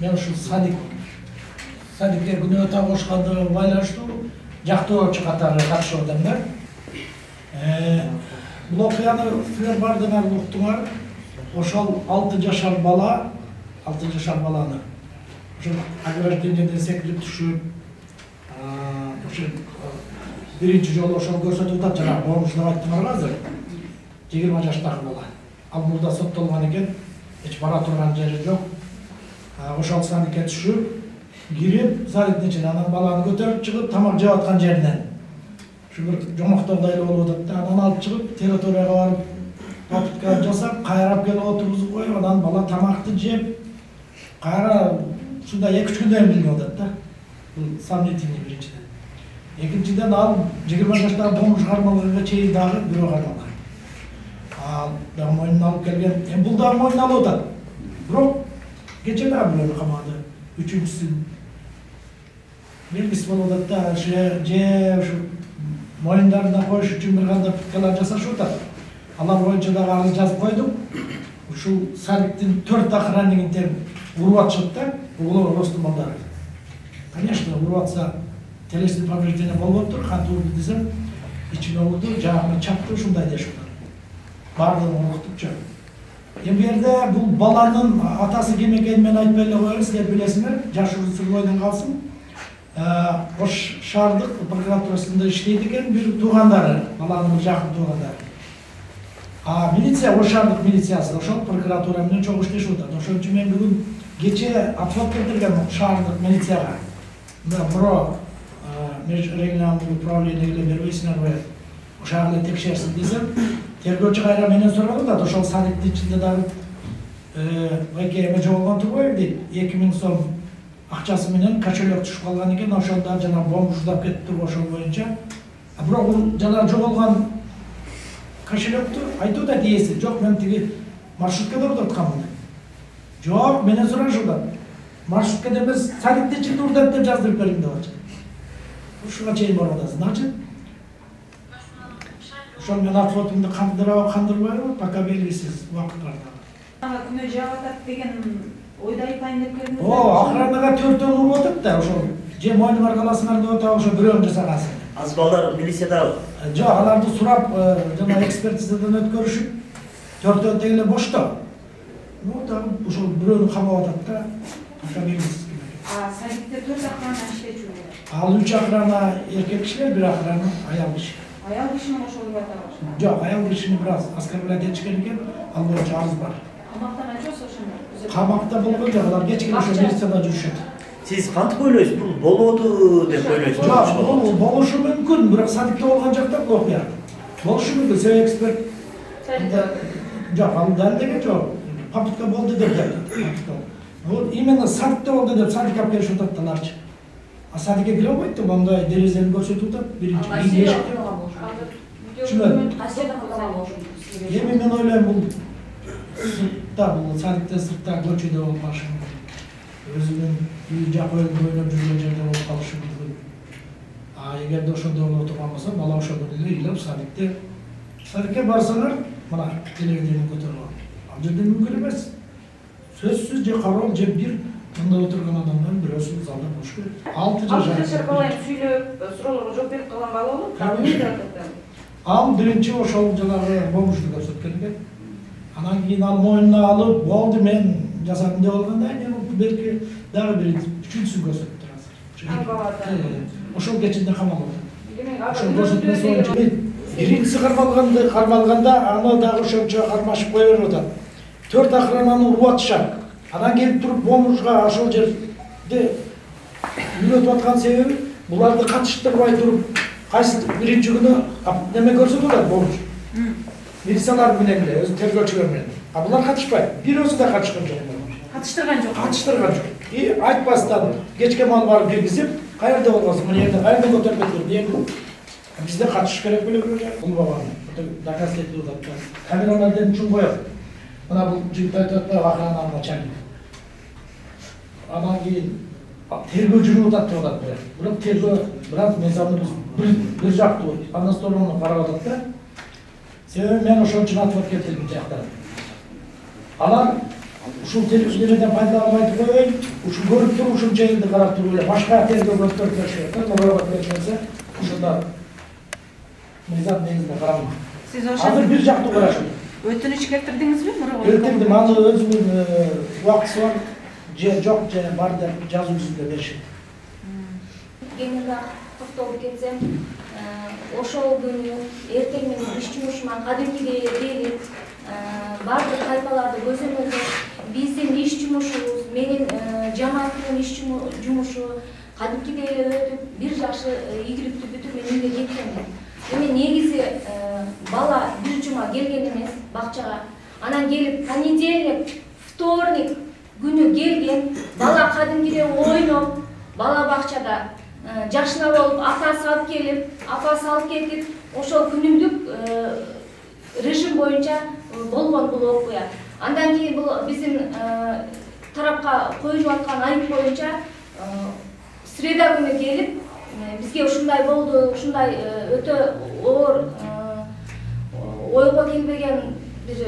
мен ушу садикке күнөө табышкандыгы байланыштуу жактоочу катары катышып атам да. Бул окуяны силер бардыңар уктуңар. Ошол 6 жашар баланы ошо ограждениеден секирип түшүп, ошо биринчи жолу ошол көрсөтүп атат, жана бомж деп айттыңар азыр. 20 жаштагы бала. Ал мурда соттолгон экен, эч бара турган жери жок. Ошол садикке түшүп, кирип, садиктин ичине анан баланы көтөрүп чыгып, тамак жеп аткан жеринен. Ушу бир жомоктогудай эле болуп атат да, анан алып чыгып, территорияга барып, попытка жасап, кайрап келип отургузуп коюп, анан бала тамакты жеп, кайра ушундай 2-3 күндөн билинип атат да. Бул сомнительный биринчиден. Экинчиден ал 20 жаштагы бомж кармалганга чейин дагы бирөө кармалган. Ал дагы мойнуна алып келген, бул дагы мойнуна алып атат. Бирок кече дагы бирөө камады. Үчүнчүсү белгисиз болуп атат да, же ушу мойундарына коюш үчүн бир кандай пыткалар жасашып атат. Алар боюнча дагы арыз жазып койдук. Ушул садиктин 4 охраннигин тең уруп атышат да, угулар ростун балдары. Конечно, уруп атса телесный повреждение болуптур, кантип урду десем, ичиме урду, жагына чапты, ушундай дешип атат. Бардыгын уктупчу. Эми бу жерде бул баланын атасы ким экенин мен айтпай эле коеюн, силер билесиңер, жашыруусу сыр бойдон калсын. Ош шаардык прокуратурасында иштейт экен бир туугандары, баланын бир жакын туугандары. Милиция, Ош шаардык милициясы, ошол прокуратура менен чогуу иштешип атат. Ошон үчүн мен бүгүн кече отвод келтиргем шаардык милицияга. Бирөө межрегионалдык управлениеге бербейсиңерби? Ошол эле текшерсин десем, тергөөчү кайра менен сурап атат, ошол садиктин ичинде дагы эме жоголгон турбайбы дейт. 2000 сом акчасы менен кошелек түшүп калган экен, ошондо жана бомж уздап кетти ошол боюнча. Бирок бул жана жоголгон кошелекту айтып атат ээси, жок мен тиги маршруткада урдатканмын. Жок, менен сурашып атат. Маршруткада эмес, садиктин ичинде урдап деп жаздырып бердим деп атат. Ушуга чейин барып атасыз, значит ошол мен отводумду кандырбайбы, пока белгисиз убакыт бар дагы. Күнөө жаап атат деген ойда айтайын деп келдиңиз. Охранага 4-төн уруп атат да, ошол же мойнуңар каласыңар деп атат, ошо бирөөнү жасагансын. Аз балдар милицияда Жок, аларды сурап, жана экспертизадан өткөрүшүп, 4-төө тең эле бошто. Дагы ошол бирөөнү камап атат да, пока белгисиз. Садикте 4 охрана иштечү беле. Ал 3 охрана эркек кишилер, 1 охрана аял киши. Аял кишини ошол деп атабыз. Жок, аял кишини бираз оскорблять этишкен экен, ал боюнча арыз бар. Камактан ачосу ошондо. Камакта болгон жок, алар кечке ошо милицияда жүрүшөт. сиз кантип ойлойсуз? Бул болобу деп ойлойсузбу? Жок, бул болушу мүмкүн, бирок садикте болгон жакта бул окуя. Болушу мүмкүн, себеби эксперт. Жок, ал далилдеген жок. Попытка болду деп жатат. Вот именно садикте болду деп садик алып келишип атат аларчы. Садикке кире албайт да, мындай дерезени көрсөтүп атат, биринчи эшик. Эми мен ойлойм бул сыртта, бул садикте сыртта көчөдө болуп калышы мүмкүн. Өзүнүн үй жакын ойноп жүргөн жерде болуп калышы мүмкүн. Эгерде ошондой болуп турган болсо, бала ошондон эле ыйлап садикке барсаңар, мына телевидение көтөрүп алып. Ал жерде мүмкүн эмес. Сөзсүз же кароо же бир мында отурган адамдын бирөөсү залда болуш керек. 6 жашар баланы сүйлөп, суроолорго жооп берип калган бала болот. Ал биринчи ошол жанагы бомжду көрсөткөн экен. Анан кийин ал мойнуна алып, болду мен жасадым деп алганда, белки дагы бир үчүнчүсүн көрсөтүп турасыз. Ошол кечинде камалып атат. Ошол көрсөтмөсү боюнча биринчиси кармалганда аны дагы ошончо кармашып кое берип атат. 4 охрананы уруп атышат. Анан келип туруп бомжга ошол жерде үйрөтүп аткан себеби буларды катыштырбай туруп, кайсы биринчи күнү неме көрсөтүп атат бомж. Милициялар менен эле, өзү тергөөчүлөр менен. Булар катышпайт. Бирөөсү да катышкан жок. Катыштырган жок. Катыштырган жок. Айтпастан кечке мал барып киргизип, каерде болгонсуң, мына жерде каерден көтөрүп кетип, бизде катышыш керек беле бирөө. Бул бабаны доказ этип атат. Камералардан үчүн коёт. Мына бул жигит айтып атпайбы, охрананын начальниги. Анан кийин тергөө жүрүп атат деп атат. Бирок тергөө бираз мыйзамды бир жактуу, ана сторону карап атат да. Себеби мен ошон үчүн отвод келтирдим жактан. Алар ушул телевизорден пайдаланып айтып коеюн, ушул көрүп туруп ушунча элди карап туруп эле башка тергөө өткөрүп беришет. Мурабат берсе, ушунда мыйзам негизинде каралма. Сиз Азыр бир жактуу карашат. өтүнүч келтирдиңизби? Келтирдим, аны өзүмүн убактысы бар, же жок, же бар деп жазуу жүзүндө беришет. Кеңирээк токтолуп кетсем, ошол күнү эртең менен иш жумушума кадимкидей келип, бардык тайпаларды көзөмөлдөп, биздин иш жумушубуз менен жамааттын иш жумушу кадимкидей эле өтүп, бир жакшы ийгиликтүү бүтүп мен үйгө жеткенмин. Эми негизи бала бир жума келген эмес бакчага. Анан келип понедельник, вторник күнү келген, бала кадимкидей ойноп, бала бакчада жакшына болуп, апасы алып келип, апасы алып кетип, ошол күнүмдүк режим боюнча болгон бул окуя. Андан кийин бул биздин тарапка коюлуп аткан айып боюнча среда күнү келип, бизге ушундай болду, ушундай өтө оор ойго келбеген бир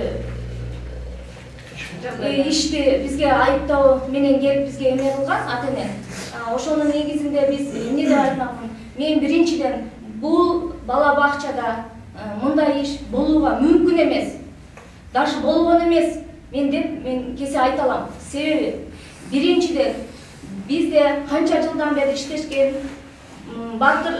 ишти бизге айыптоо менен келип бизге эме кылган ата-эне. Ошонун негизинде биз эмне деп айтмакмын? Мен биринчиден бул бала бакчада мындай иш болууга мүмкүн эмес. Даже болгон эмес. Мен кесе айта алам. Себеби биринчиден бизде канча жылдан бери иштешкен Батыр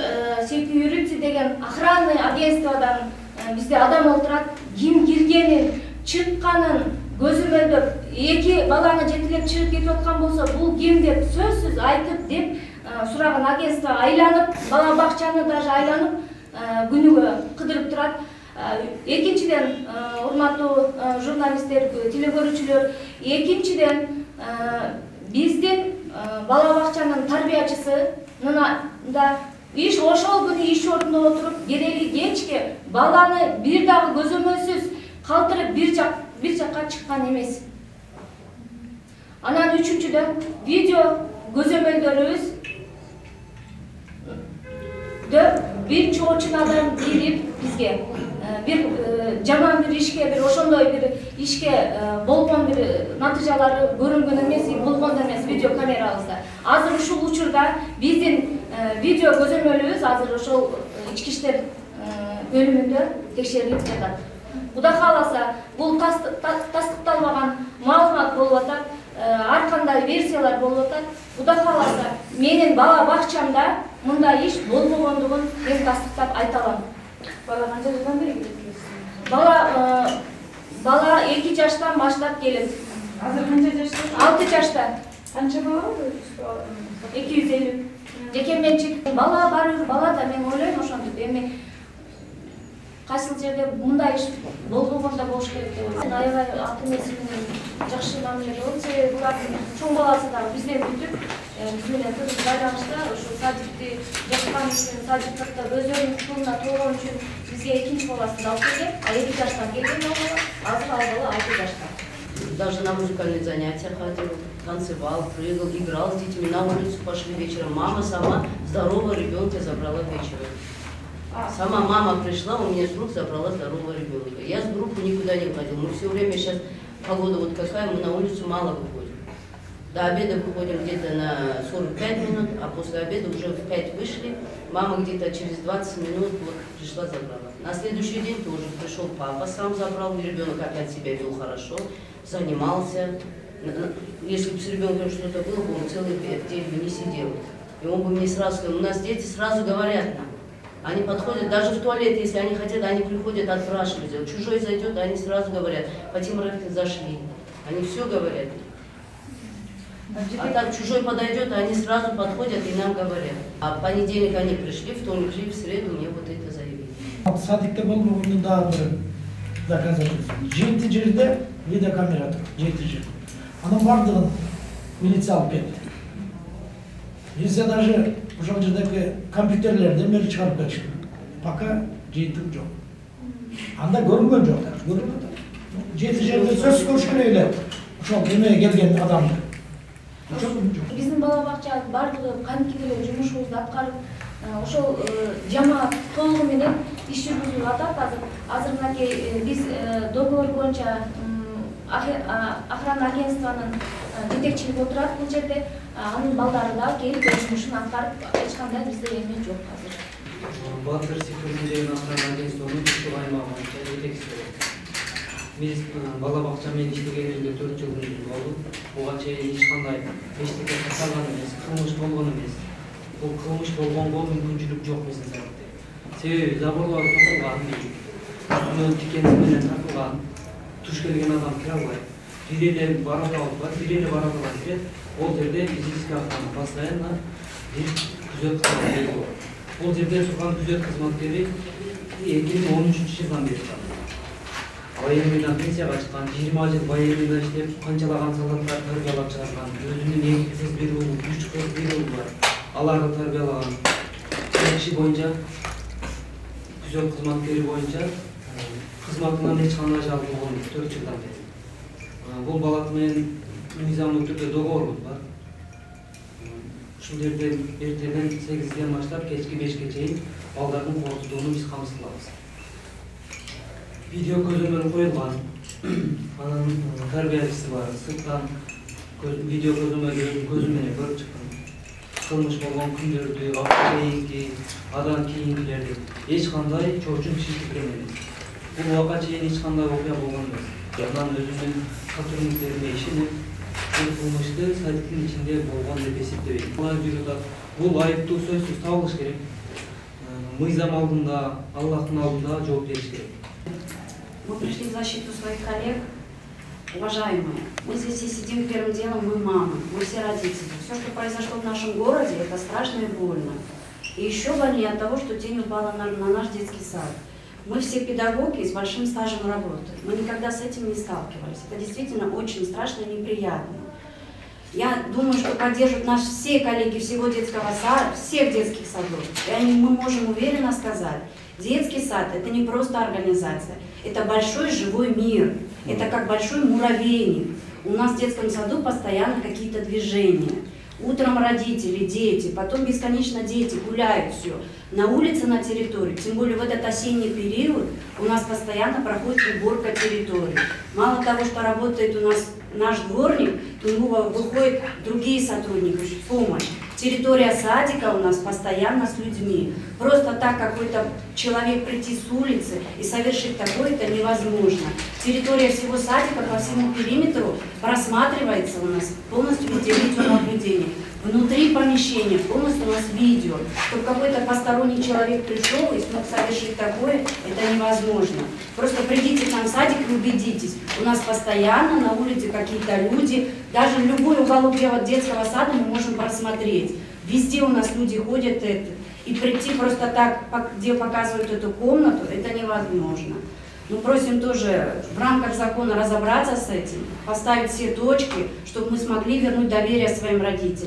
Секьюрити деген охранный агентстводан бизде адам отурат. Ким киргенин, чыкканын көзөмөлдөп, эки баланы жетелеп чыгып кетип аткан болсо, бул ким деп сөзсүз айтып деп сураган агентство айланып, бала бакчаны даже айланып күнүгө кыдырып турат. Экинчиден, урматтуу журналисттер, телекөрүүчүлөр, экинчиден биздин бала бакчанын тарбиячысынын да иш ошол күнү иш ордунда отуруп, кереги кечке баланы бир дагы көзөмөлсүз калтырып бир жакка чыккан эмес. Анан үчүнчүдөн видео көзөмөлдөрүбүз бир чоочун адам келип бизге бир жаман бир ишке, бир ошондой бир ишке болгон бир натыйжалары көрүнгөн эмес, болгон эмес видео камерабызда. Азыр ушул учурда биздин видео көзөмөлүбүз азыр ошол ички иштер бөлүмүндө текшерилип жатат. Кудай кааласа, бул тастыкталбаган маалымат болуп атат, ар кандай версиялар болуп атат. Кудай кааласа, менин бала бакчамда мындай иш болбогондугун мен тастыктап айта алам. Бала канча жылдан бери келет? Бала 2 жаштан баштап келет. Азыр канча жашта? 6 жашта. Канча бала? 250. Жекеменчик бала бар, бала да мен ойлойм ошондук. Эми кайсыл жерде мындай иш болбогондо болуш керек деп ойлойм. Аябай ата-энеси менен жакшы мамиле болот. Себеби булардын чоң баласы дагы бизден бүтүп, биз менен тыгыз байрагышта ушу садикти жаккан үчүн, садикта өздөрүнүн укугуна толгон үчүн бизге экинчи баласын алып келген. 2 жаштан келген бала, азыр ал бала 6 жашта. Даже на музыкальные занятия ходил, танцевал, прыгал, играл с детьми, на улицу пошли вечером. Мама сама здорового ребенка забрала вечером. Сама мама пришла, у меня с рук забрала здорового ребенка. Я с группы никуда не ходил. Мы все время сейчас, погода вот какая, мы на улицу мало выходим. До обеда выходим где-то на 45 минут, а после обеда уже в 5 вышли. Мама где-то через 20 минут вот пришла, забрала. На следующий день тоже пришел папа, сам забрал, ребенок опять себя вел хорошо, занимался. Если бы с ребенком что-то было, бы он целый день бы не сидел. И он бы мне сразу сказал, у нас дети сразу говорят нам. Они подходят, даже в туалет, если они хотят, они приходят, отпрашивают. Чужой зайдет, они сразу говорят, Фатима Рафиковна, зашли. Они все говорят. А так чужой подойдет, они сразу подходят и нам говорят. А в понедельник они пришли, вторник, в среду мне вот это заявили. Садикте болгондун дагы бир доказательство. 7 жерде видеокамера тур, 7 жерде. Анын бардыгын милиция алып кетти. Милиция даже ошол жердеги компьютерлерден бери чыгарып беришти. Пока жыйынтык жок. Анда көрүнгөн жок, көрүнүп атат. 7 жерде сөз көрүшкөн эле ошол эмеге келген адамды. Биздин бала бакча бардыгы кантип эле жумушубузду аткарып, ошол жамаат толугу менен иш жүргүзүлүп атат. Азыр мынакей биз договор боюнча охрана агентствонун жетекчилиги отурат бул жерде. Анын балдары да келип өз жумушун аткарып, эч кандай бизде эме жок азыр. Батыр Секурдин деген охрана агентствонун Түштүк аймагы боюнча жетекчиси болот. Биз бала бакча менен иштегенибизде 4 жыл болду. Буга чейин эч кандай эчтеке касалган эмес, кылмыш болгон эмес. Бул кылмыш болгонго мүмкүнчүлүк жок биздин сайтта. Себеби заборлор касалган, үстүнөн тикенек менен тартылган, туш келген адам кире албайт. Бир эле барабан кирет. Ол жерде физический охрана постоянно бир күзөт кызматкери болот. Бул жерде турган күзөт кызматкери 2013-жылдан бери бар. Военныйдан пенсияга чыккан, 20 жыл военныйда иштеп, канчалаган солдаттар тарбиялап чыгарган, өзүнүн 2 кыз, 1 уул, 3 кыз, 1 уул бар. Аларды тарбиялаган. Киши боюнча күзөт кызматкери боюнча кызматынан эч кандай жабык болгон 4 жылдан бери. Бул балаты менен мыйзамдуу түрдө договорубуз бар. Ушул жерден эртеден 8-ден баштап кечки 5-ке чейин балдардын коопсуздугун биз камсыз кылабыз. Видео көзөмөл коюлган. Анын тарбиячысы бар. Сырттан видео көзөмөлдү көзү менен көрүп чыккан. Кылмыш болгон күндөрдү, кийинки, адан кийинкилерди эч кандай чоочун киши эмес. Бул убакка чейин эч кандай окуя болгон эмес. Анан өзүнүн сотрудниктерине ишенип, бул кылмышты сайттын ичинде болгон деп эсептебейт. Бул айыптуу сөзсүз табылыш керек. Мыйзам алдында, Аллахтын алдында жооп бериш керек. Мы пришли в защиту своих коллег. Уважаемые, мы здесь все сидим первым делом, мы мамы, мы все родители. Все, что произошло в нашем городе, это страшно и больно. И еще больнее от того, что тень упала на наш детский сад. Мы все педагоги с большим стажем работы. Мы никогда с этим не сталкивались. Это действительно очень страшно и неприятно. Я думаю, что поддержат нас все коллеги всего детского сада, всех детских садов. И мы можем уверенно сказать, детский сад – это не просто организация, это большой живой мир, это как большой муравейник. У нас в детском саду постоянно какие-то движения. Утром родители, дети, потом бесконечно дети гуляют все. На улице, на территории, тем более в этот осенний период, у нас постоянно проходит уборка территории. Мало того, что работает у нас наш дворник, то у него выходят другие сотрудники в помощь. Территория садика у нас постоянно с людьми. Просто так какой-то человек прийти с улицы и совершить такое, это невозможно. Территория всего садика по всему периметру просматривается у нас полностью везде видеонаблюдение. Внутри помещения полностью у нас видео. Чтобы какой-то посторонний человек пришел и смог совершить такое, это невозможно. Просто придите к нам в садик и убедитесь. У нас постоянно на улице какие-то люди. Даже любой уголок детского сада мы можем просмотреть. Везде у нас люди ходят. И прийти просто так, где показывают эту комнату, это невозможно. Мы просим тоже в рамках закона разобраться с этим, поставить все точки, чтобы мы смогли вернуть доверие своим родителям.